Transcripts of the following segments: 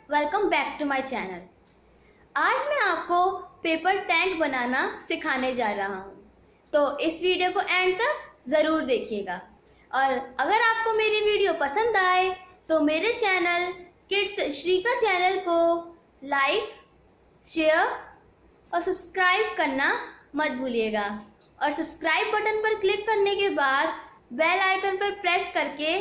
Welcome back to my channel. आज मैं आपको पेपर टैंक बनाना सिखाने जा रहा हूँ, तो इस वीडियो को एंड तक ज़रूर देखिएगा। और अगर आपको मेरी वीडियो पसंद आए तो मेरे चैनल किड्स श्रीका चैनल को लाइक, शेयर और सब्सक्राइब करना मत भूलिएगा। और सब्सक्राइब बटन पर क्लिक करने के बाद बेल आइकन पर प्रेस करके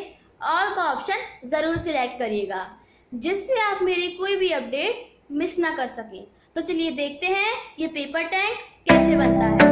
ऑल का ऑप्शन ज़रूर सिलेक्ट करिएगा, जिससे आप मेरी कोई भी अपडेट मिस ना कर सकें। तो चलिए देखते हैं ये पेपर टैंक कैसे बनता है।